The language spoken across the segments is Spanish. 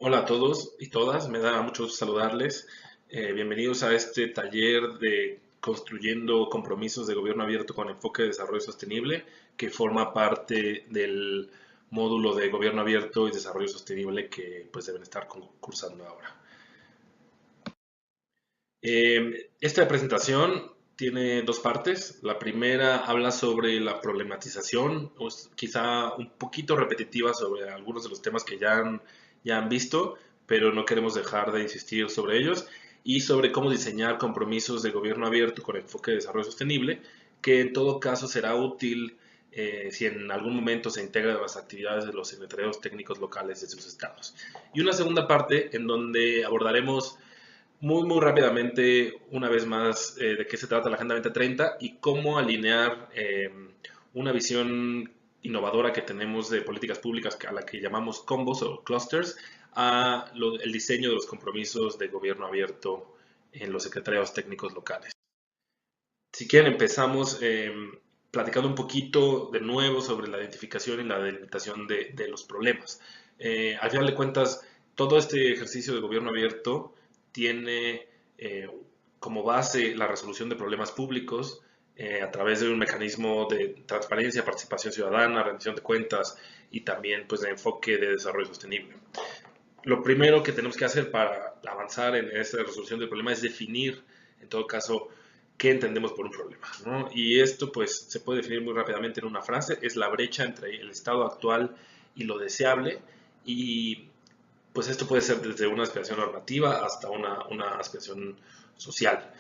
Hola a todos y todas, me da mucho gusto saludarles. Bienvenidos a este taller de Construyendo Compromisos de Gobierno Abierto con Enfoque de Desarrollo Sostenible, que forma parte del módulo de Gobierno Abierto y Desarrollo Sostenible que pues deben estar cursando ahora. Esta presentación tiene dos partes. La primera habla sobre la problematización, pues, quizá un poquito repetitiva sobre algunos de los temas que ya han visto, pero no queremos dejar de insistir sobre ellos, y sobre cómo diseñar compromisos de gobierno abierto con enfoque de desarrollo sostenible, que en todo caso será útil si en algún momento se integra a las actividades de los secretariados técnicos locales de sus estados. Y una segunda parte en donde abordaremos muy rápidamente, una vez más, de qué se trata la Agenda 2030 y cómo alinear una visión innovadora que tenemos de políticas públicas a la que llamamos combos o clusters el diseño de los compromisos de gobierno abierto en los secretariados técnicos locales. Si quieren, empezamos platicando un poquito de nuevo sobre la identificación y la delimitación de los problemas. Al final de cuentas, todo este ejercicio de gobierno abierto tiene como base la resolución de problemas públicos a través de un mecanismo de transparencia, participación ciudadana, rendición de cuentas y también pues, de enfoque de desarrollo sostenible. Lo primero que tenemos que hacer para avanzar en esta resolución del problema es definir, en todo caso, qué entendemos por un problema, ¿no? Y esto pues se puede definir muy rápidamente en una frase, es la brecha entre el estado actual y lo deseable, y pues esto puede ser desde una aspiración normativa hasta una aspiración social.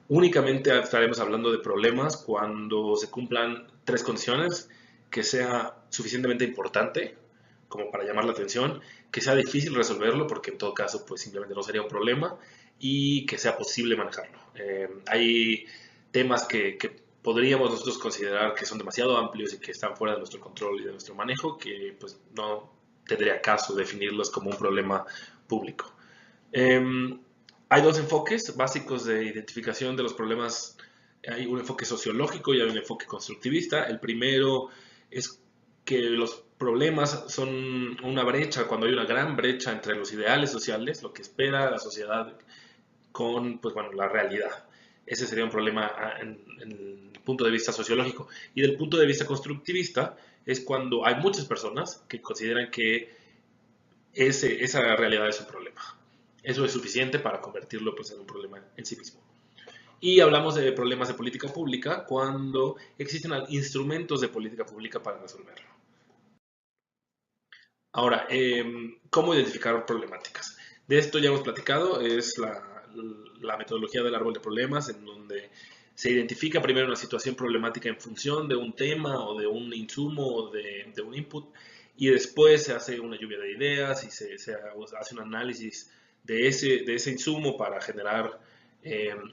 Únicamente estaremos hablando de problemas cuando se cumplan tres condiciones: que sea suficientemente importante como para llamar la atención, que sea difícil resolverlo porque en todo caso pues simplemente no sería un problema, y que sea posible manejarlo. Hay temas que podríamos nosotros considerar que son demasiado amplios y que están fuera de nuestro control y de nuestro manejo, que pues no tendría caso definirlos como un problema público. Hay dos enfoques básicos de identificación de los problemas. Hay un enfoque sociológico y hay un enfoque constructivista. El primero es que los problemas son una brecha, cuando hay una gran brecha entre los ideales sociales, lo que espera la sociedad, con pues, bueno, la realidad. Ese sería un problema en el punto de vista sociológico. Y del punto de vista constructivista es cuando hay muchas personas que consideran que esa realidad es un problema. Eso es suficiente para convertirlo pues, en un problema en sí mismo. Y hablamos de problemas de política pública cuando existen instrumentos de política pública para resolverlo. Ahora, ¿cómo identificar problemáticas? De esto ya hemos platicado, es la metodología del árbol de problemas, en donde se identifica primero una situación problemática en función de un tema o de un insumo o de un input, y después se hace una lluvia de ideas y se hace un análisis de ese insumo para generar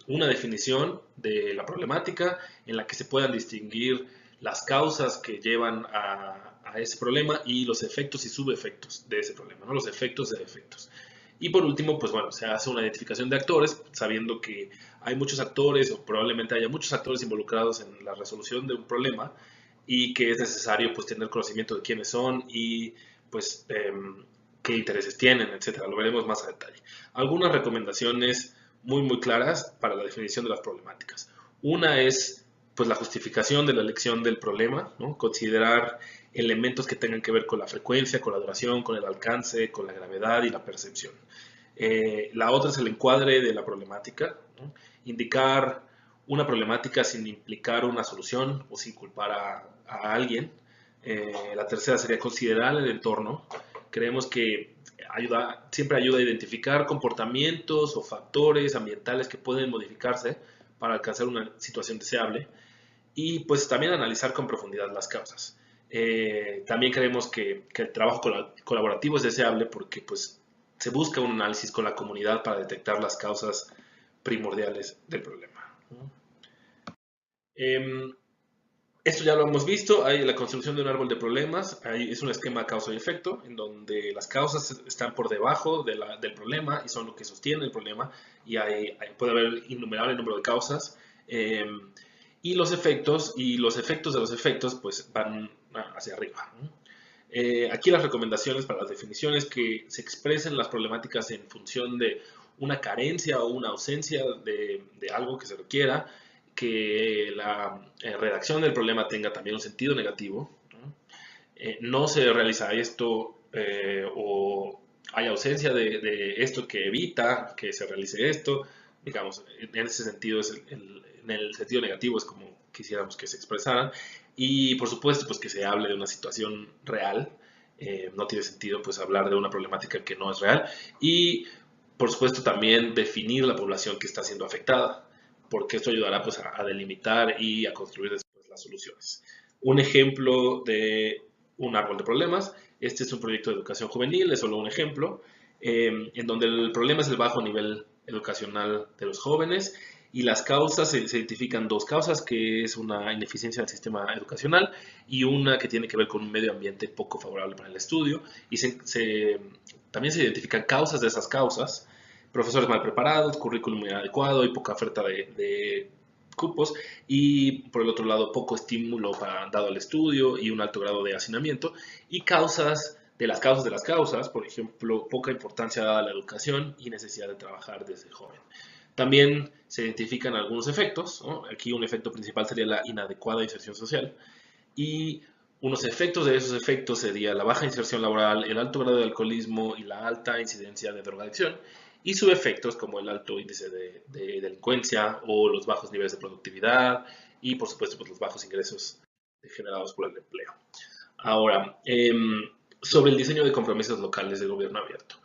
una definición de la problemática en la que se puedan distinguir las causas que llevan a ese problema y los efectos y subefectos de ese problema, ¿no? Los efectos de efectos. Y por último, pues bueno, se hace una identificación de actores, sabiendo que hay muchos actores o probablemente haya muchos actores involucrados en la resolución de un problema y que es necesario pues tener conocimiento de quiénes son y pues qué intereses tienen, etcétera. Lo veremos más a detalle. Algunas recomendaciones muy claras para la definición de las problemáticas. Una es pues la justificación de la elección del problema, ¿no? Considerar elementos que tengan que ver con la frecuencia, con la duración, con el alcance, con la gravedad y la percepción. La otra es el encuadre de la problemática, ¿no? Indicar una problemática sin implicar una solución o sin culpar a alguien. La tercera sería considerar el entorno. Creemos que siempre ayuda a identificar comportamientos o factores ambientales que pueden modificarse para alcanzar una situación deseable, y pues también analizar con profundidad las causas. También creemos que el trabajo colaborativo es deseable porque pues se busca un análisis con la comunidad para detectar las causas primordiales del problema, ¿no? Esto ya lo hemos visto, hay la construcción de un árbol de problemas, es un esquema causa y efecto, en donde las causas están por debajo del problema y son lo que sostiene el problema, y puede haber innumerable número de causas, y los efectos de los efectos pues van hacia arriba, ¿no? Aquí las recomendaciones para las definiciones que se expresen las problemáticas en función de una carencia o una ausencia de algo que se requiera, que la redacción del problema tenga también un sentido negativo, ¿no? No se realiza esto o hay ausencia de esto que evita que se realice esto, digamos, en ese sentido en el sentido negativo es como quisiéramos que se expresaran y por supuesto pues que se hable de una situación real, no tiene sentido pues hablar de una problemática que no es real y por supuesto también definir la población que está siendo afectada, porque esto ayudará pues a delimitar y a construir después las soluciones. Un ejemplo de un árbol de problemas. Este es un proyecto de educación juvenil, es solo un ejemplo, en donde el problema es el bajo nivel educacional de los jóvenes y las causas, se identifican dos causas, que es una ineficiencia del sistema educacional y una que tiene que ver con un medio ambiente poco favorable para el estudio. Y también se identifican causas de esas causas, profesores mal preparados, currículum inadecuado y poca oferta de cupos y por el otro lado poco estímulo dado al estudio y un alto grado de hacinamiento y causas de las causas, por ejemplo, poca importancia dada a la educación y necesidad de trabajar desde joven. También se identifican algunos efectos, ¿no? Aquí un efecto principal sería la inadecuada inserción social y unos efectos de esos efectos sería la baja inserción laboral, el alto grado de alcoholismo y la alta incidencia de drogadicción y subefectos como el alto índice de delincuencia o los bajos niveles de productividad y por supuesto pues, los bajos ingresos generados por el empleo. Ahora, sobre el diseño de compromisos locales de gobierno abierto.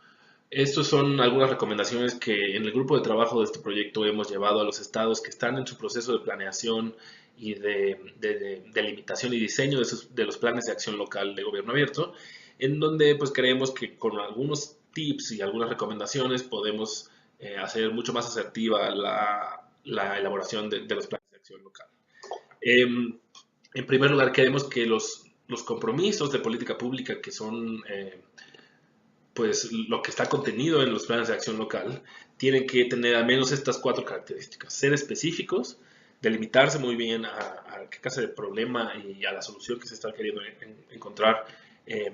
Estas son algunas recomendaciones que en el grupo de trabajo de este proyecto hemos llevado a los estados que están en su proceso de planeación y de limitación y diseño de los planes de acción local de gobierno abierto, en donde pues creemos que con algunos tips y algunas recomendaciones podemos hacer mucho más asertiva la elaboración de los planes de acción local. En primer lugar, queremos que los compromisos de política pública que son pues lo que está contenido en los planes de acción local tienen que tener al menos estas cuatro características. Ser específicos, delimitarse muy bien a qué clase de problema y a la solución que se está queriendo encontrar eh,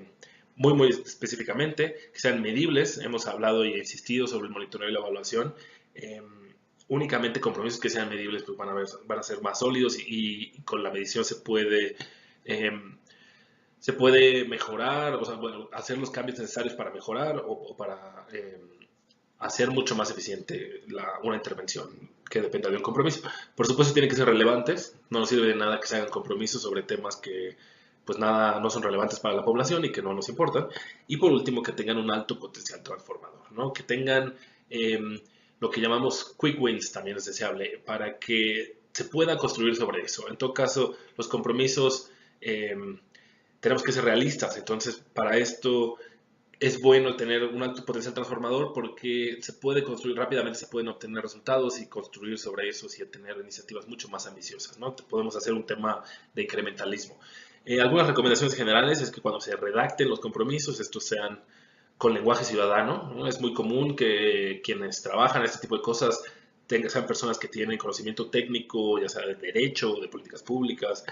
muy específicamente, que sean medibles. Hemos hablado y insistido sobre el monitoreo y la evaluación. Únicamente compromisos que sean medibles pues van a ser más sólidos y con la medición se puede mejorar, o sea, bueno, hacer los cambios necesarios para mejorar o para hacer mucho más eficiente una intervención que dependa de un compromiso. Por supuesto, tienen que ser relevantes, no nos sirve de nada que se hagan compromisos sobre temas que pues nada, no son relevantes para la población y que no nos importan. Y por último, que tengan un alto potencial transformador, ¿no? Que tengan lo que llamamos quick wins, también es deseable, para que se pueda construir sobre eso. En todo caso, los compromisos tenemos que ser realistas, entonces para esto es bueno tener un alto potencial transformador porque se puede construir rápidamente, se pueden obtener resultados y construir sobre eso y tener iniciativas mucho más ambiciosas, ¿no? Podemos hacer un tema de incrementalismo. Algunas recomendaciones generales es que cuando se redacten los compromisos, estos sean con lenguaje ciudadano, ¿no? Es muy común que quienes trabajan en este tipo de cosas sean personas que tienen conocimiento técnico, ya sea de derecho, de políticas públicas,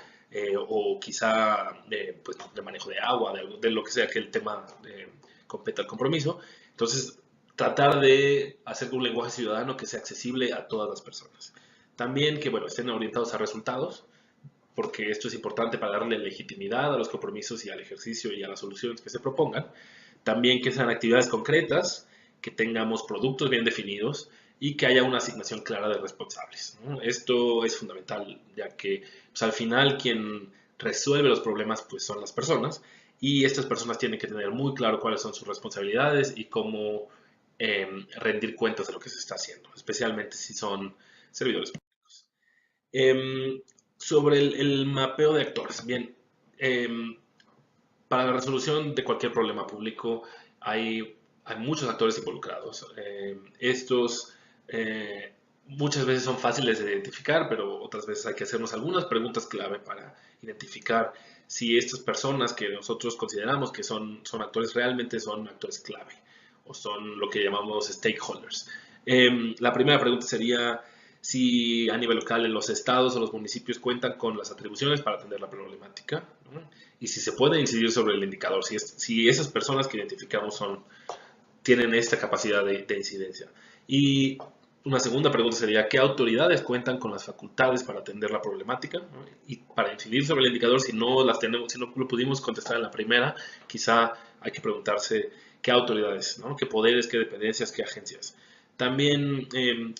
o quizá pues, de manejo de agua, de lo que sea que el tema competa al compromiso. Entonces, tratar de hacer un lenguaje ciudadano que sea accesible a todas las personas. También que, bueno, estén orientados a resultados, porque esto es importante para darle legitimidad a los compromisos y al ejercicio y a las soluciones que se propongan. También que sean actividades concretas, que tengamos productos bien definidos y que haya una asignación clara de responsables, ¿no? Esto es fundamental, ya que pues, al final quien resuelve los problemas pues, son las personas y estas personas tienen que tener muy claro cuáles son sus responsabilidades y cómo rendir cuentas de lo que se está haciendo, especialmente si son servidores públicos. Sobre el mapeo de actores. Bien, para la resolución de cualquier problema público hay muchos actores involucrados. Estos muchas veces son fáciles de identificar, pero otras veces hay que hacernos algunas preguntas clave para identificar si estas personas que nosotros consideramos que son actores realmente son actores clave o son lo que llamamos stakeholders. La primera pregunta sería si a nivel local en los estados o los municipios cuentan con las atribuciones para atender la problemática, ¿no? Y si se puede incidir sobre el indicador, si esas personas que identificamos tienen esta capacidad de incidencia. Y una segunda pregunta sería, ¿qué autoridades cuentan con las facultades para atender la problemática? ¿No? Y para incidir sobre el indicador, si no lo pudimos contestar en la primera, quizá hay que preguntarse qué autoridades, ¿no? ¿Qué poderes, qué dependencias, qué agencias? También,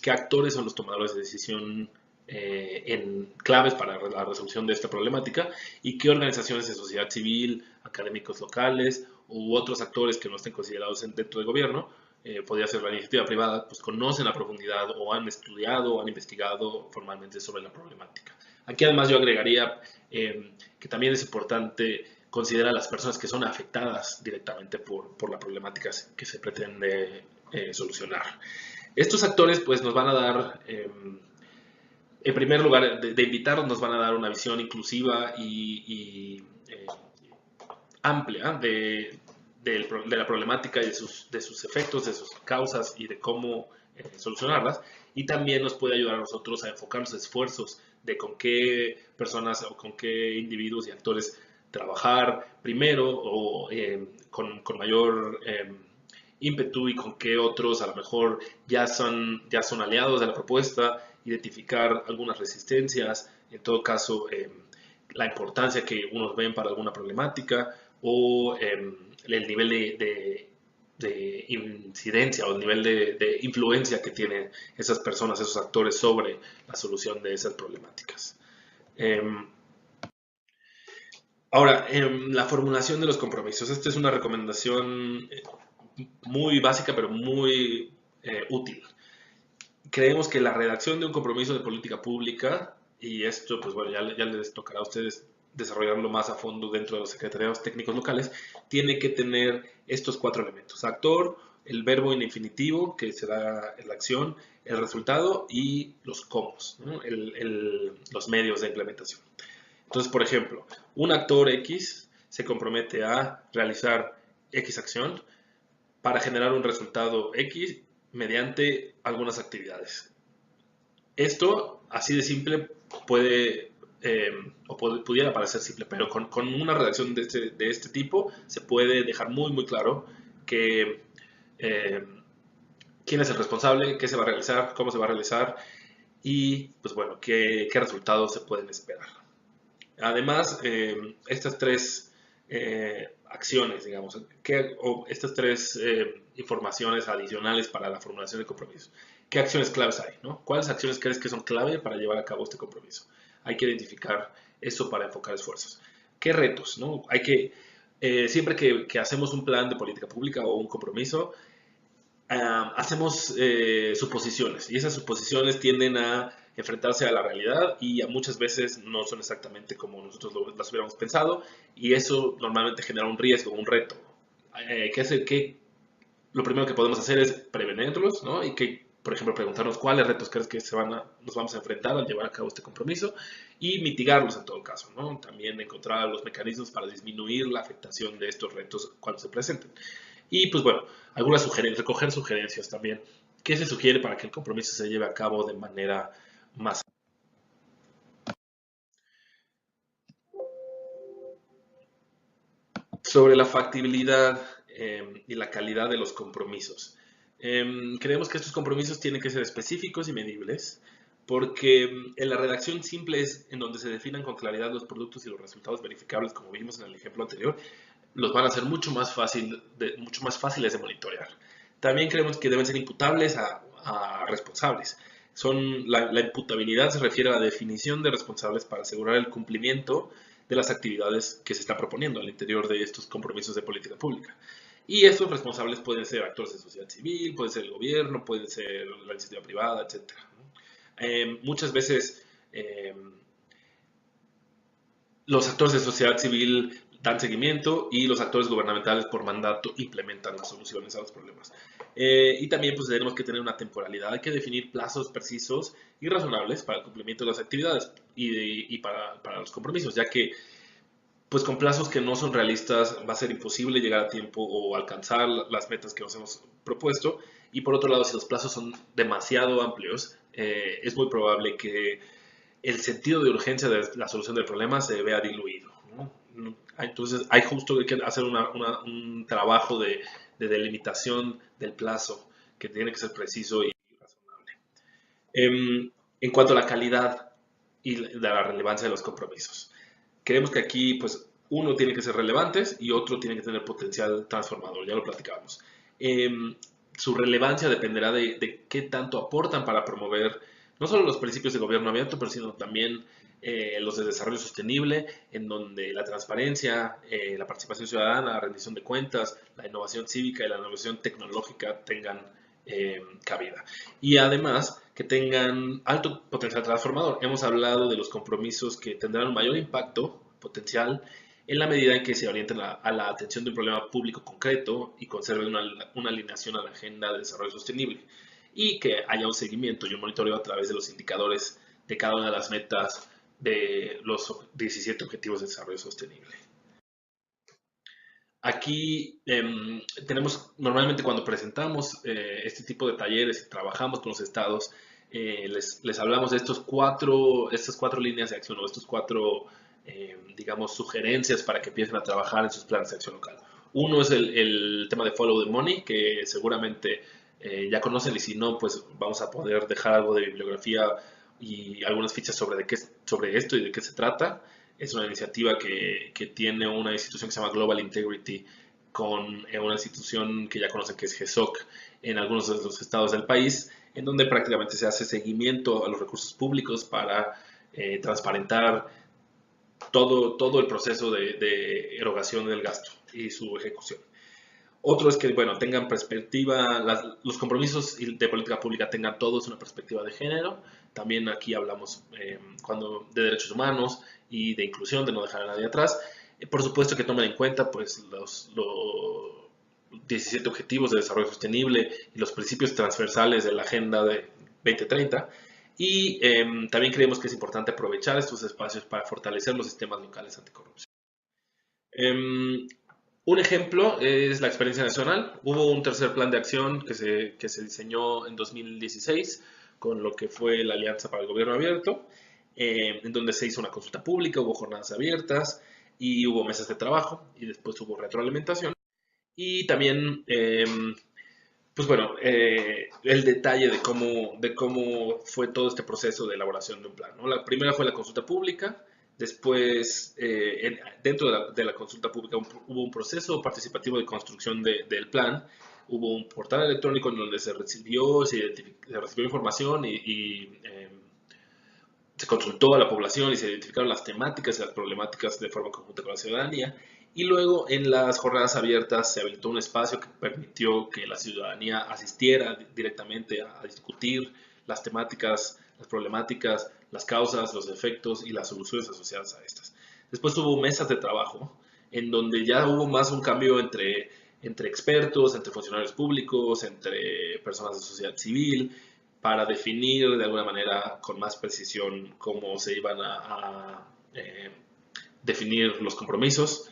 ¿qué actores son los tomadores de decisión en claves para la resolución de esta problemática? ¿Y qué organizaciones de sociedad civil, académicos locales u otros actores que no estén considerados dentro del gobierno, podría ser la iniciativa privada, pues conocen a profundidad o han estudiado o han investigado formalmente sobre la problemática? Aquí además yo agregaría que también es importante considerar a las personas que son afectadas directamente por la problemática que se pretende solucionar. Estos actores pues nos van a dar, en primer lugar, de invitarnos, nos van a dar una visión inclusiva y amplia de la problemática y de sus efectos, de sus causas y de cómo solucionarlas. Y también nos puede ayudar a nosotros a enfocar los esfuerzos de con qué personas o con qué individuos y actores trabajar primero o con mayor ímpetu y con qué otros a lo mejor ya son aliados de la propuesta, identificar algunas resistencias, en todo caso la importancia que unos ven para alguna problemática o el nivel de incidencia o el nivel de influencia que tienen esas personas, esos actores sobre la solución de esas problemáticas. Ahora, la formulación de los compromisos. Esta es una recomendación muy básica, pero muy útil. Creemos que la redacción de un compromiso de política pública, y esto, pues bueno, ya les tocará a ustedes desarrollarlo más a fondo dentro de los secretariados técnicos locales, tiene que tener estos 4 elementos: actor, el verbo en infinitivo, que será la acción, el resultado y los cómo, ¿no? Los medios de implementación. Entonces, por ejemplo, un actor X se compromete a realizar X acción para generar un resultado X mediante algunas actividades. Esto, así de simple, pudiera parecer simple, pero con una redacción de este tipo se puede dejar muy, muy claro que quién es el responsable, qué se va a realizar, cómo se va a realizar y, pues bueno, qué resultados se pueden esperar. Además, estas 3 acciones, digamos, o estas 3 informaciones adicionales para la formulación del compromiso. ¿Qué acciones claves hay, no? ¿Cuáles acciones crees que son clave para llevar a cabo este compromiso? Hay que identificar eso para enfocar esfuerzos. ¿Qué retos, no? Siempre que hacemos un plan de política pública o un compromiso, hacemos suposiciones y esas suposiciones tienden a enfrentarse a la realidad y muchas veces no son exactamente como nosotros las hubiéramos pensado y eso normalmente genera un riesgo, un reto. Lo primero que podemos hacer es prevenirlos, ¿no? Y por ejemplo, preguntarnos cuáles retos crees que nos vamos a enfrentar al llevar a cabo este compromiso y mitigarlos en todo caso, ¿no? También encontrar los mecanismos para disminuir la afectación de estos retos cuando se presenten. Y pues bueno, algunas sugerencias, recoger sugerencias también. ¿Qué se sugiere para que el compromiso se lleve a cabo de manera más? Sobre la factibilidad y la calidad de los compromisos. Creemos que estos compromisos tienen que ser específicos y medibles, porque en la redacción simple es en donde se definan con claridad los productos y los resultados verificables, como vimos en el ejemplo anterior, los van a hacer mucho más fáciles de monitorear. También creemos que deben ser imputables a responsables. La imputabilidad se refiere a la definición de responsables para asegurar el cumplimiento de las actividades que se están proponiendo al interior de estos compromisos de política pública. Y estos responsables pueden ser actores de sociedad civil, puede ser el gobierno, puede ser la iniciativa privada, etc. Muchas veces los actores de sociedad civil dan seguimiento y los actores gubernamentales por mandato implementan las soluciones a los problemas. Y también pues tenemos que tener una temporalidad, hay que definir plazos precisos y razonables para el cumplimiento de las actividades y para los compromisos, ya que pues con plazos que no son realistas va a ser imposible llegar a tiempo o alcanzar las metas que nos hemos propuesto. Y por otro lado, si los plazos son demasiado amplios, es muy probable que el sentido de urgencia de la solución del problema se vea diluido, ¿no? Entonces hay justo que hacer un trabajo de delimitación del plazo que tiene que ser preciso y razonable. En cuanto a la calidad y la relevancia de los compromisos, creemos que aquí, pues, uno tiene que ser relevantes y otro tiene que tener potencial transformador, ya lo platicábamos. Su relevancia dependerá de qué tanto aportan para promover no solo los principios de gobierno abierto, pero sino también los de desarrollo sostenible, en donde la transparencia, la participación ciudadana, la rendición de cuentas, la innovación cívica y la innovación tecnológica tengan cabida. Y además que tengan alto potencial transformador. Hemos hablado de los compromisos que tendrán un mayor impacto potencial en la medida en que se orienten a la atención de un problema público concreto y conserven una alineación a la agenda de desarrollo sostenible, y que haya un seguimiento y un monitoreo a través de los indicadores de cada una de las metas de los 17 Objetivos de Desarrollo Sostenible. Aquí tenemos, normalmente cuando presentamos este tipo de talleres y trabajamos con los estados, les hablamos de estas cuatro líneas de acción o estos cuatro, digamos, sugerencias para que empiecen a trabajar en sus planes de acción local. Uno es el tema de Follow the Money, que seguramente ya conocen, y si no, pues vamos a poder dejar algo de bibliografía y algunas fichas sobre esto y de qué se trata. Es una iniciativa que tiene una institución que se llama Global Integrity con una institución que ya conocen que es GESOC en algunos de los estados del país, en donde prácticamente se hace seguimiento a los recursos públicos para transparentar todo el proceso de erogación del gasto y su ejecución. Otro es que, bueno, tengan perspectiva, los compromisos de política pública tengan todos una perspectiva de género. También aquí hablamos de derechos humanos y de inclusión, de no dejar a nadie atrás. Por supuesto que tomen en cuenta pues, los 17 Objetivos de Desarrollo Sostenible y los principios transversales de la Agenda de 2030. Y también creemos que es importante aprovechar estos espacios para fortalecer los sistemas locales anticorrupción. Un ejemplo es la experiencia nacional. Hubo un tercer plan de acción que se diseñó en 2016 con lo que fue la Alianza para el Gobierno Abierto, en donde se hizo una consulta pública, hubo jornadas abiertas y hubo mesas de trabajo y después hubo retroalimentación. Y también, pues bueno, el detalle de cómo fue todo este proceso de elaboración de un plan, ¿no? La primera fue la consulta pública. Después, dentro de la consulta pública hubo un proceso participativo de construcción del plan. Hubo un portal electrónico en donde se recibió información y se consultó a la población y se identificaron las temáticas y las problemáticas de forma conjunta con la ciudadanía. Y luego en las jornadas abiertas se habilitó un espacio que permitió que la ciudadanía asistiera directamente a discutir las temáticas, las problemáticas, las causas, los efectos y las soluciones asociadas a estas. Después hubo mesas de trabajo en donde ya hubo más un cambio entre expertos, entre funcionarios públicos, entre personas de sociedad civil, para definir de alguna manera con más precisión cómo se iban a definir los compromisos.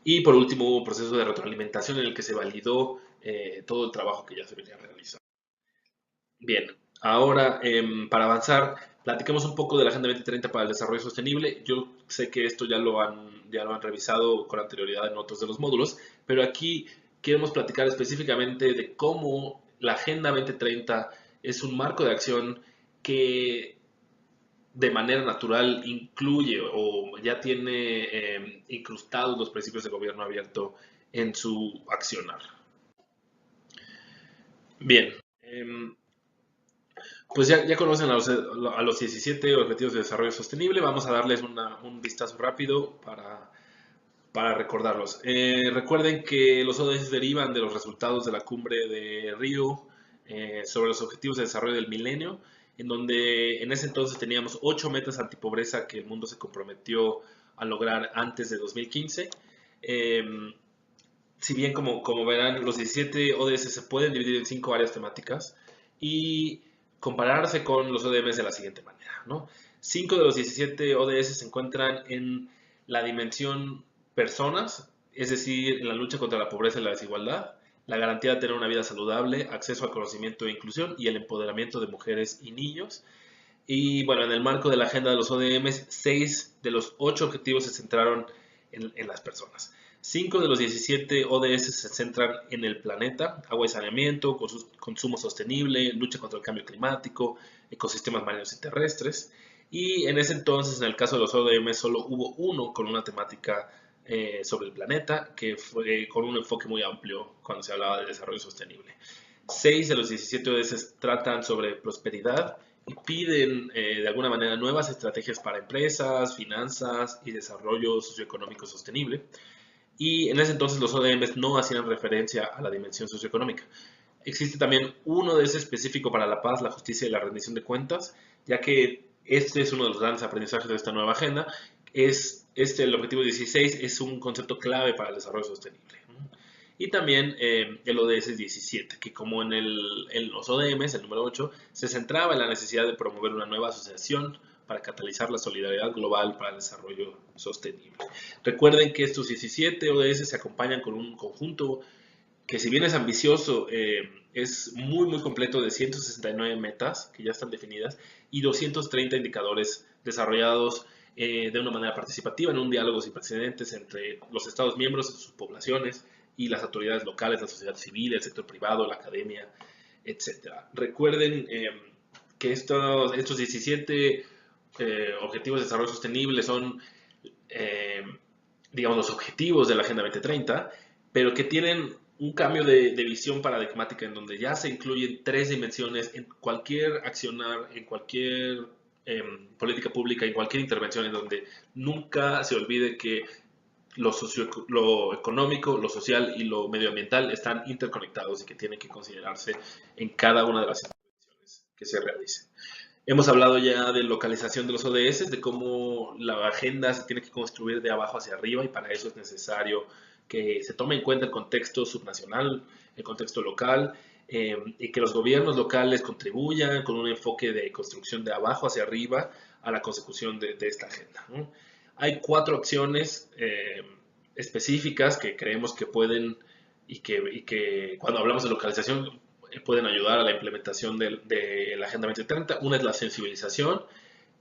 Y por último hubo un proceso de retroalimentación en el que se validó todo el trabajo que ya se venía realizando. Bien, ahora para avanzar, platiquemos un poco de la Agenda 2030 para el Desarrollo Sostenible. Yo sé que esto ya lo han revisado con anterioridad en otros de los módulos, pero aquí queremos platicar específicamente de cómo la Agenda 2030 es un marco de acción que de manera natural incluye o ya tiene incrustados los principios de gobierno abierto en su accionar. Bien, pues ya conocen a los 17 Objetivos de Desarrollo Sostenible. Vamos a darles un vistazo rápido para recordarlos. Recuerden que los ODS derivan de los resultados de la cumbre de Río sobre los Objetivos de Desarrollo del Milenio, en donde en ese entonces teníamos 8 metas antipobreza que el mundo se comprometió a lograr antes de 2015. Si bien, como verán, los 17 ODS se pueden dividir en 5 áreas temáticas y compararse con los ODMs de la siguiente manera, ¿no? 5 de los 17 ODS se encuentran en la dimensión personas, es decir, en la lucha contra la pobreza y la desigualdad, la garantía de tener una vida saludable, acceso al conocimiento e inclusión y el empoderamiento de mujeres y niños. Y bueno, en el marco de la agenda de los ODMs, 6 de los 8 objetivos se centraron en las personas. 5 de los 17 ODS se centran en el planeta: agua y saneamiento, consumo sostenible, lucha contra el cambio climático, ecosistemas marinos y terrestres. Y en ese entonces, en el caso de los ODMs, solo hubo uno con una temática sobre el planeta, que fue con un enfoque muy amplio cuando se hablaba de desarrollo sostenible. 6 de los 17 ODS tratan sobre prosperidad y piden de alguna manera nuevas estrategias para empresas, finanzas y desarrollo socioeconómico sostenible. Y en ese entonces los ODMs no hacían referencia a la dimensión socioeconómica. Existe también uno de ese específico para la paz, la justicia y la rendición de cuentas, ya que este es uno de los grandes aprendizajes de esta nueva agenda. El objetivo 16 es un concepto clave para el desarrollo sostenible. Y también el ODS 17, que como en los ODMs, el número 8, se centraba en la necesidad de promover una nueva asociación para catalizar la solidaridad global para el desarrollo sostenible. Recuerden que estos 17 ODS se acompañan con un conjunto que, si bien es ambicioso, es muy completo, de 169 metas que ya están definidas y 230 indicadores desarrollados de una manera participativa en un diálogo sin precedentes entre los Estados miembros, sus poblaciones y las autoridades locales, la sociedad civil, el sector privado, la academia, etcétera. Recuerden que estos 17 objetivos de desarrollo sostenible son, digamos, los objetivos de la Agenda 2030, pero que tienen un cambio de visión paradigmática en donde ya se incluyen 3 dimensiones en cualquier accionar, en cualquier política pública, en cualquier intervención, en donde nunca se olvide que lo económico, lo social y lo medioambiental están interconectados y que tienen que considerarse en cada una de las intervenciones que se realicen. Hemos hablado ya de localización de los ODS, de cómo la agenda se tiene que construir de abajo hacia arriba, y para eso es necesario que se tome en cuenta el contexto subnacional, el contexto local, y que los gobiernos locales contribuyan con un enfoque de construcción de abajo hacia arriba a la consecución de esta agenda, ¿no? Hay 4 acciones específicas que creemos que pueden y que cuando hablamos de localización pueden ayudar a la implementación de la Agenda 2030. Una es la sensibilización,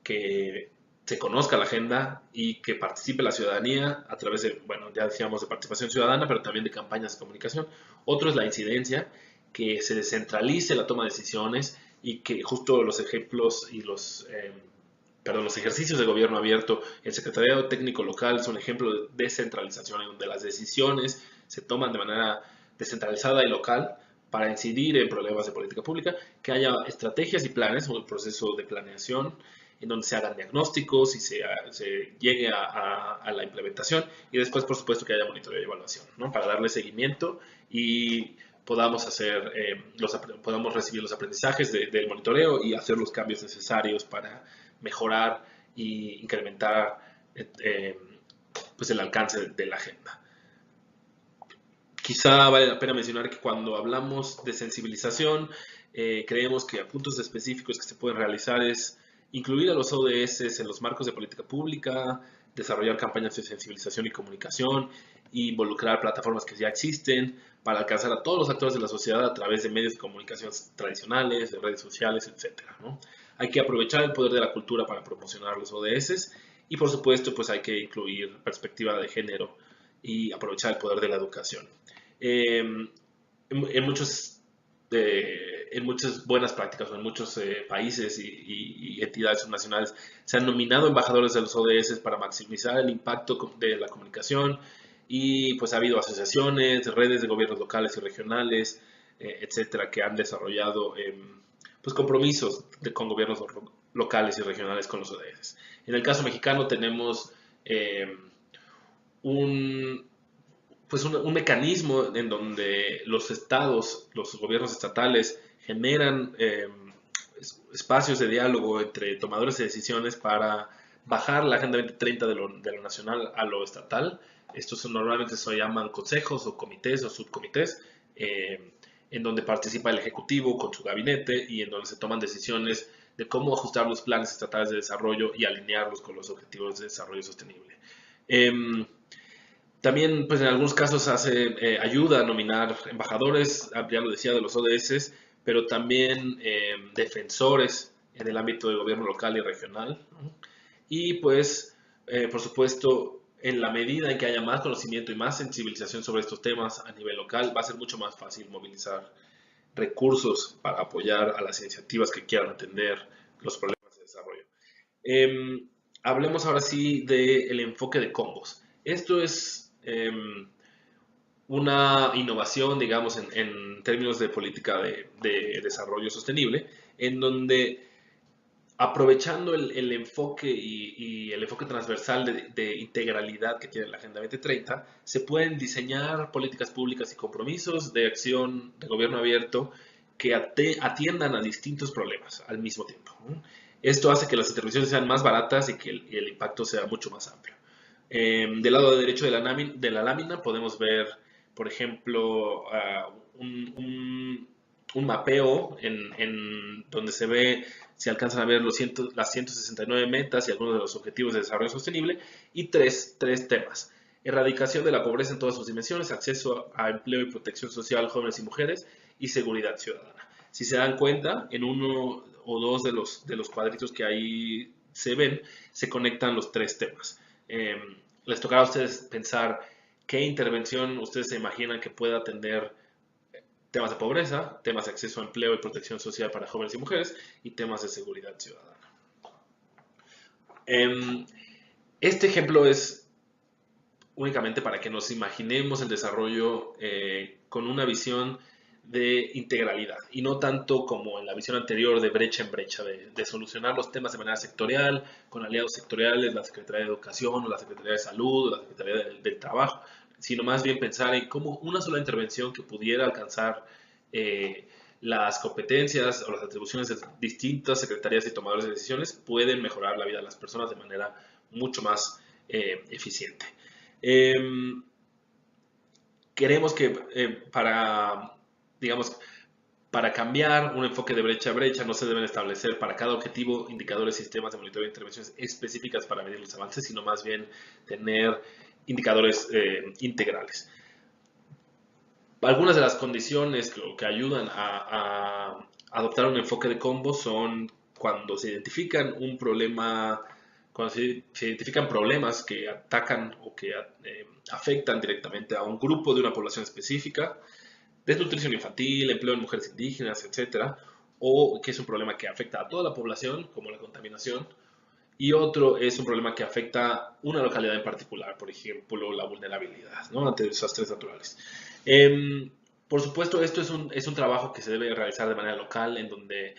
que se conozca la agenda y que participe la ciudadanía a través de, bueno, ya decíamos, de participación ciudadana, pero también de campañas de comunicación. Otro es la incidencia, que se descentralice la toma de decisiones y que justo los ejemplos y los ejercicios de gobierno abierto, el secretariado técnico local es un ejemplo de descentralización en donde las decisiones se toman de manera descentralizada y local para incidir en problemas de política pública, que haya estrategias y planes, un proceso de planeación en donde se hagan diagnósticos y se llegue a la implementación, y después, por supuesto, que haya monitoreo y evaluación, ¿no? Para darle seguimiento y podamos recibir los aprendizajes del monitoreo y hacer los cambios necesarios para mejorar y incrementar pues el alcance de la agenda. Quizá vale la pena mencionar que cuando hablamos de sensibilización, creemos que a puntos específicos que se pueden realizar es incluir a los ODS en los marcos de política pública, desarrollar campañas de sensibilización y comunicación, involucrar plataformas que ya existen para alcanzar a todos los actores de la sociedad a través de medios de comunicación tradicionales, de redes sociales, etcétera, ¿no? Hay que aprovechar el poder de la cultura para promocionar los ODS, y por supuesto pues hay que incluir perspectiva de género y aprovechar el poder de la educación. En muchas buenas prácticas, o en muchos países y entidades subnacionales, se han nominado embajadores de los ODS para maximizar el impacto de la comunicación, y pues ha habido asociaciones, redes de gobiernos locales y regionales, etcétera, que han desarrollado pues compromisos con gobiernos locales y regionales con los ODS. En el caso mexicano tenemos un, un mecanismo en donde los estados, los gobiernos estatales generan espacios de diálogo entre tomadores de decisiones para bajar la Agenda 2030 de lo nacional a lo estatal. Estos normalmente se llaman consejos o comités o subcomités, en donde participa el Ejecutivo con su gabinete y en donde se toman decisiones de cómo ajustar los planes estatales de desarrollo y alinearlos con los objetivos de desarrollo sostenible. También, pues en algunos casos ayuda a nominar embajadores, ya lo decía, de los ODS, pero también defensores en el ámbito del gobierno local y regional, ¿no? Y pues, por supuesto, en la medida en que haya más conocimiento y más sensibilización sobre estos temas a nivel local, va a ser mucho más fácil movilizar recursos para apoyar a las iniciativas que quieran atender los problemas de desarrollo. Hablemos ahora sí del enfoque de combos. Esto es una innovación, digamos, en términos de política de desarrollo sostenible, en donde aprovechando el enfoque y el enfoque transversal de integralidad que tiene la Agenda 2030, se pueden diseñar políticas públicas y compromisos de acción de gobierno abierto que atiendan a distintos problemas al mismo tiempo, ¿no? Esto hace que las intervenciones sean más baratas y que el impacto sea mucho más amplio. Del lado derecho de la lámina podemos ver, por ejemplo, un mapeo en donde se ve, si alcanzan a ver las 169 metas y algunos de los objetivos de desarrollo sostenible, y tres temas. Erradicación de la pobreza en todas sus dimensiones, acceso a empleo y protección social, jóvenes y mujeres, y seguridad ciudadana. Si se dan cuenta, en uno o dos de los cuadritos que ahí se ven, se conectan los tres temas. Les tocará a ustedes pensar qué intervención ustedes se imaginan que pueda atender temas de pobreza, temas de acceso a empleo y protección social para jóvenes y mujeres y temas de seguridad ciudadana. Este ejemplo es únicamente para que nos imaginemos el desarrollo con una visión de integralidad y no tanto como en la visión anterior de brecha en brecha, de solucionar los temas de manera sectorial, con aliados sectoriales, la Secretaría de Educación, o la Secretaría de Salud, o la Secretaría del Trabajo, sino más bien pensar en cómo una sola intervención que pudiera alcanzar las competencias o las atribuciones de distintas secretarías y tomadores de decisiones pueden mejorar la vida de las personas de manera mucho más eficiente. Queremos que digamos, para cambiar un enfoque de brecha a brecha no se deben establecer para cada objetivo indicadores y sistemas de monitoreo de intervenciones específicas para medir los avances, sino más bien tener indicadores integrales. Algunas de las condiciones que ayudan a adoptar un enfoque de combo son cuando se identifican un problema, cuando se identifican problemas que atacan o que afectan directamente a un grupo de una población específica, desnutrición infantil, empleo en mujeres indígenas, etcétera, o que es un problema que afecta a toda la población, como la contaminación, y otro es un problema que afecta una localidad en particular, por ejemplo, la vulnerabilidad, ¿no?, ante desastres naturales. Por supuesto, esto es un trabajo que se debe realizar de manera local, en donde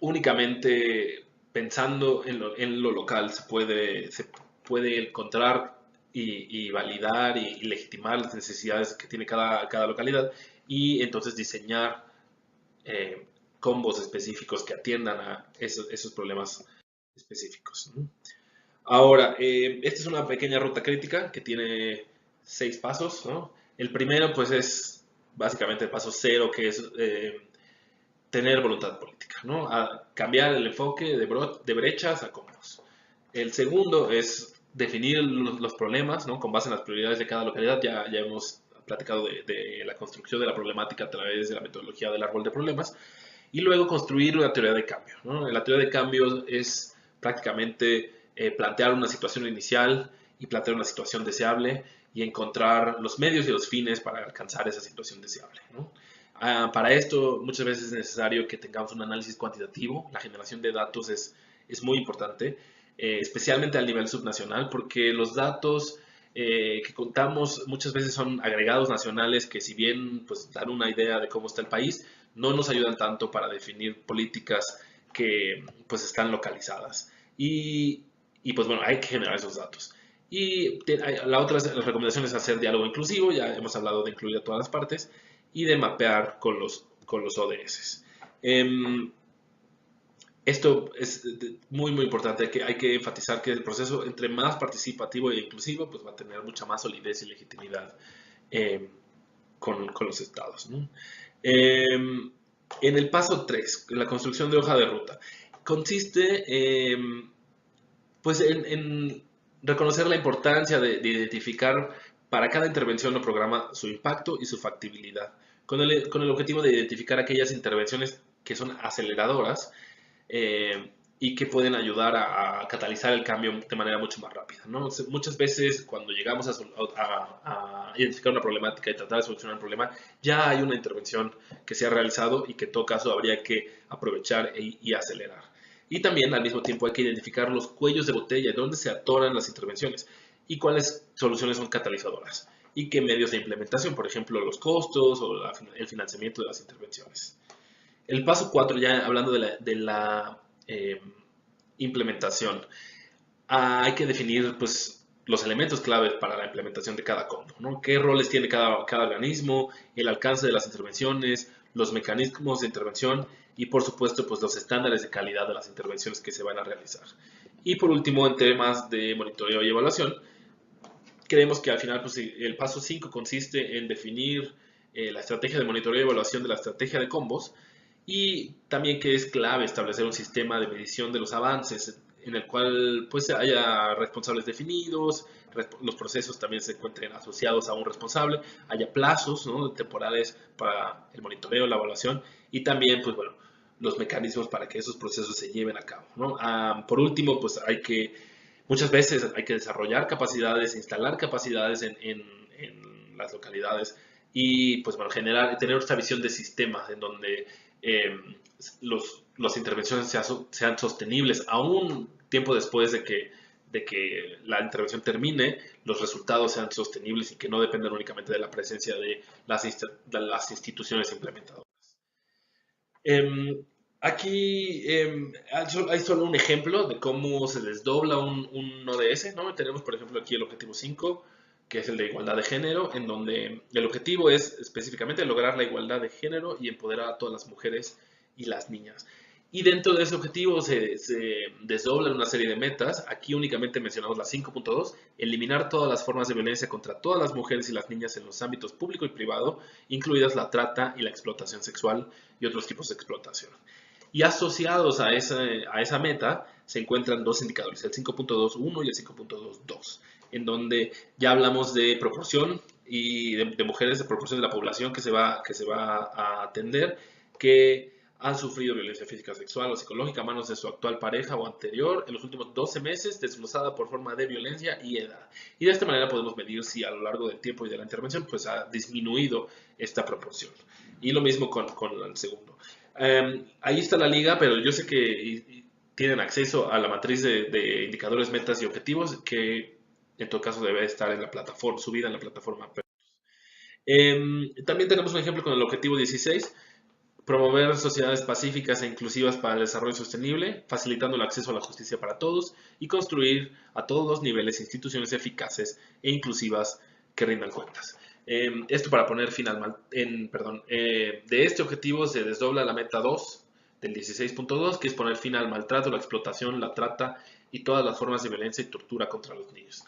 únicamente pensando en lo local se puede encontrar y validar y legitimar las necesidades que tiene cada localidad y entonces diseñar eh, combos específicos que atiendan a esos problemas específicos, ¿no? Ahora, esta es una pequeña ruta crítica que tiene 6 pasos, ¿no? El primero, pues, es básicamente el paso cero, que es tener voluntad política, ¿no? A cambiar el enfoque de brechas a combos. El segundo es definir los problemas, ¿no?, con base en las prioridades de cada localidad. Ya hemos platicado de la construcción de la problemática a través de la metodología del árbol de problemas. Y luego construir una teoría de cambio, ¿no? La teoría de cambio es prácticamente plantear una situación inicial y plantear una situación deseable y encontrar los medios y los fines para alcanzar esa situación deseable, ¿no? Para esto muchas veces es necesario que tengamos un análisis cuantitativo. La generación de datos es muy importante, especialmente al nivel subnacional, porque los datos que contamos muchas veces son agregados nacionales que, si bien pues dan una idea de cómo está el país, no nos ayudan tanto para definir políticas que pues están localizadas. Y pues bueno, hay que generar esos datos. Y la otra recomendación es hacer diálogo inclusivo, ya hemos hablado de incluir a todas las partes, y de mapear con los ODS. Esto es muy, muy importante. Hay que enfatizar que el proceso, entre más participativo e inclusivo, pues va a tener mucha más solidez y legitimidad con los estados, ¿no? En el paso 3, la construcción de hoja de ruta, consiste pues en reconocer la importancia de identificar para cada intervención o programa su impacto y su factibilidad, con el objetivo de identificar aquellas intervenciones que son aceleradoras y que pueden ayudar a catalizar el cambio de manera mucho más rápida, ¿no? O sea, muchas veces cuando llegamos a identificar una problemática y tratar de solucionar el problema, ya hay una intervención que se ha realizado y que en todo caso habría que aprovechar y acelerar. Y también al mismo tiempo hay que identificar los cuellos de botella, dónde se atoran las intervenciones y cuáles soluciones son catalizadoras y qué medios de implementación, por ejemplo, los costos o el financiamiento de las intervenciones. El paso 4, ya hablando de la implementación, hay que definir pues, los elementos clave para la implementación de cada combo, ¿no? ¿Qué roles tiene cada organismo, el alcance de las intervenciones, los mecanismos de intervención y por supuesto pues, los estándares de calidad de las intervenciones que se van a realizar? Y por último, en temas de monitoreo y evaluación, creemos que al final pues, el paso 5 consiste en definir la estrategia de monitoreo y evaluación de la estrategia de combos y también que es clave establecer un sistema de medición de los avances en el cual pues haya responsables definidos, los procesos también se encuentren asociados a un responsable, haya plazos, ¿no?, temporales para el monitoreo, la evaluación y también pues bueno, los mecanismos para que esos procesos se lleven a cabo, ¿no? Por último, pues muchas veces hay que desarrollar capacidades, instalar capacidades en las localidades y pues bueno, tener esta visión de sistema en donde eh, las intervenciones sean sostenibles aún tiempo después de que la intervención termine, los resultados sean sostenibles y que no dependan únicamente de la presencia de las instituciones implementadoras. Aquí hay solo un ejemplo de cómo se desdobla un ODS, ¿no? Tenemos, por ejemplo, aquí el objetivo 5, que es el de igualdad de género, en donde el objetivo es específicamente lograr la igualdad de género y empoderar a todas las mujeres y las niñas. Y dentro de ese objetivo se desdoblan una serie de metas. Aquí únicamente mencionamos la 5.2, eliminar todas las formas de violencia contra todas las mujeres y las niñas en los ámbitos público y privado, incluidas la trata y la explotación sexual y otros tipos de explotación. Y asociados a esa meta se encuentran dos indicadores, el 5.2.1 y el 5.2.2, en donde ya hablamos de proporción y de mujeres, de proporción de la población que se va a atender, que han sufrido violencia física, sexual o psicológica a manos de su actual pareja o anterior en los últimos 12 meses, desglosada por forma de violencia y edad. Y de esta manera podemos medir si a lo largo del tiempo y de la intervención pues ha disminuido esta proporción. Y lo mismo con el segundo. Ahí está la liga, pero yo sé que tienen acceso a la matriz de indicadores, metas y objetivos que en todo caso debe estar en la plataforma, subida en la plataforma. También tenemos un ejemplo con el objetivo 16, promover sociedades pacíficas e inclusivas para el desarrollo sostenible, facilitando el acceso a la justicia para todos y construir a todos los niveles instituciones eficaces e inclusivas que rindan cuentas. Esto para poner fin de este objetivo se desdobla la meta 2 del 16.2, que es poner fin al maltrato, la explotación, la trata y todas las formas de violencia y tortura contra los niños.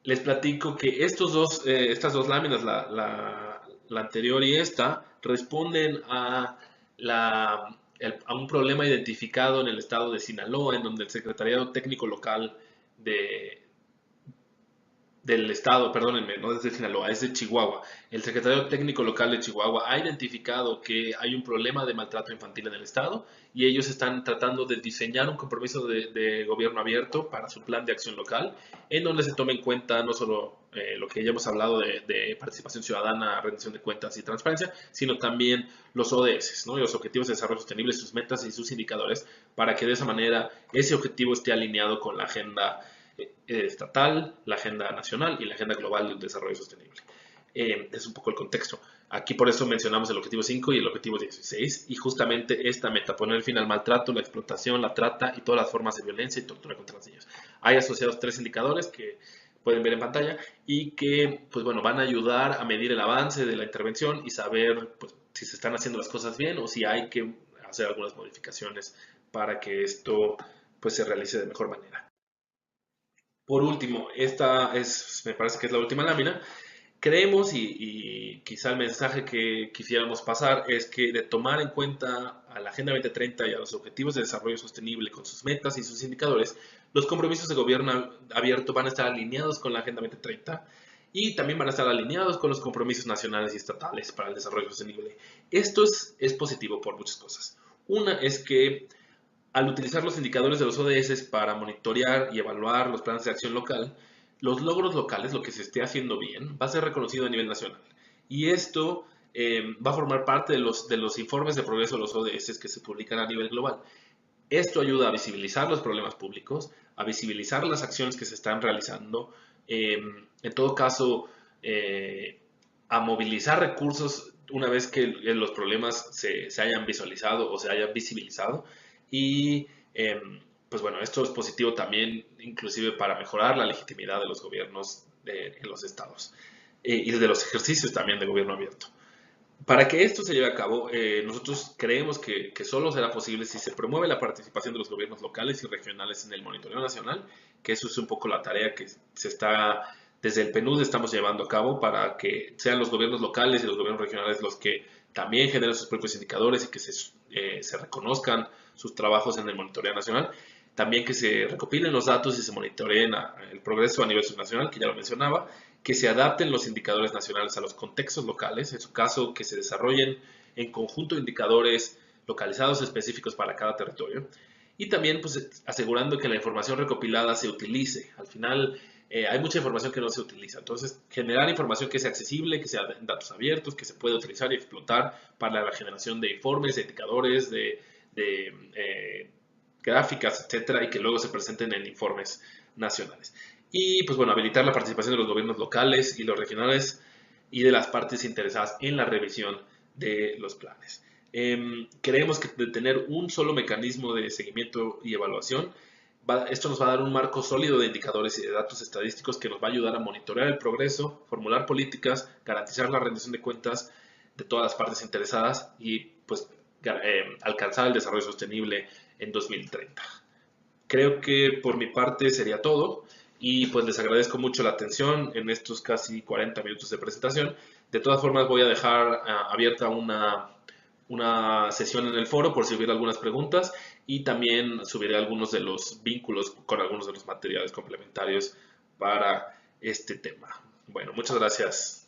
Les platico que estas dos láminas, la anterior y esta, responden a un problema identificado en el estado de Sinaloa, en donde el Secretariado Técnico Local de, del estado, perdónenme, no es de Sinaloa, es de Chihuahua. El secretario técnico local de Chihuahua ha identificado que hay un problema de maltrato infantil en el estado y ellos están tratando de diseñar un compromiso de gobierno abierto para su plan de acción local, en donde se tome en cuenta no solo lo que ya hemos hablado de participación ciudadana, rendición de cuentas y transparencia, sino también los ODS, ¿no?, los Objetivos de Desarrollo Sostenible, sus metas y sus indicadores, para que de esa manera ese objetivo esté alineado con la agenda estatal, la agenda nacional y la agenda global del desarrollo sostenible. Es un poco el contexto. Aquí por eso mencionamos el objetivo 5 y el objetivo 16 y justamente esta meta, poner fin al maltrato, la explotación, la trata y todas las formas de violencia y tortura contra los niños. Hay asociados 3 indicadores que pueden ver en pantalla y que pues bueno, van a ayudar a medir el avance de la intervención y saber pues, si se están haciendo las cosas bien o si hay que hacer algunas modificaciones para que esto pues se realice de mejor manera. Por último, me parece que es la última lámina. Creemos y quizá el mensaje que quisiéramos pasar es que de tomar en cuenta a la Agenda 2030 y a los Objetivos de Desarrollo Sostenible con sus metas y sus indicadores, los compromisos de gobierno abierto van a estar alineados con la Agenda 2030 y también van a estar alineados con los compromisos nacionales y estatales para el desarrollo sostenible. Esto es positivo por muchas cosas. Una es que al utilizar los indicadores de los ODS para monitorear y evaluar los planes de acción local, los logros locales, lo que se esté haciendo bien, va a ser reconocido a nivel nacional. Y esto va a formar parte de los informes de progreso de los ODS que se publican a nivel global. Esto ayuda a visibilizar los problemas públicos, a visibilizar las acciones que se están realizando, en todo caso, a movilizar recursos una vez que los problemas se hayan visualizado o se hayan visibilizado. Y pues bueno, esto es positivo también, inclusive para mejorar la legitimidad de los gobiernos en los estados y de los ejercicios también de gobierno abierto. Para que esto se lleve a cabo, nosotros creemos que solo será posible si se promueve la participación de los gobiernos locales y regionales en el monitoreo nacional, que eso es un poco la tarea que desde el PNUD estamos llevando a cabo para que sean los gobiernos locales y los gobiernos regionales los que también generen sus propios indicadores y que se reconozcan sus trabajos en el monitoreo nacional. También que se recopilen los datos y se monitoreen el progreso a nivel subnacional, que ya lo mencionaba, que se adapten los indicadores nacionales a los contextos locales, en su caso que se desarrollen en conjunto indicadores localizados específicos para cada territorio, y también pues asegurando que la información recopilada se utilice. Al final hay mucha información que no se utiliza, entonces generar información que sea accesible, que sea en datos abiertos, que se pueda utilizar y explotar para la generación de informes, de indicadores, de gráficas, etcétera, y que luego se presenten en informes nacionales. Y pues bueno, habilitar la participación de los gobiernos locales y los regionales y de las partes interesadas en la revisión de los planes. Creemos que de tener un solo mecanismo de seguimiento y evaluación, esto nos va a dar un marco sólido de indicadores y de datos estadísticos que nos va a ayudar a monitorear el progreso, formular políticas, garantizar la rendición de cuentas de todas las partes interesadas y pues alcanzar el desarrollo sostenible en 2030. Creo que por mi parte sería todo y pues les agradezco mucho la atención en estos casi 40 minutos de presentación. De todas formas voy a dejar abierta una sesión en el foro por si hubiera algunas preguntas y también subiré algunos de los vínculos con algunos de los materiales complementarios para este tema. Bueno, muchas gracias.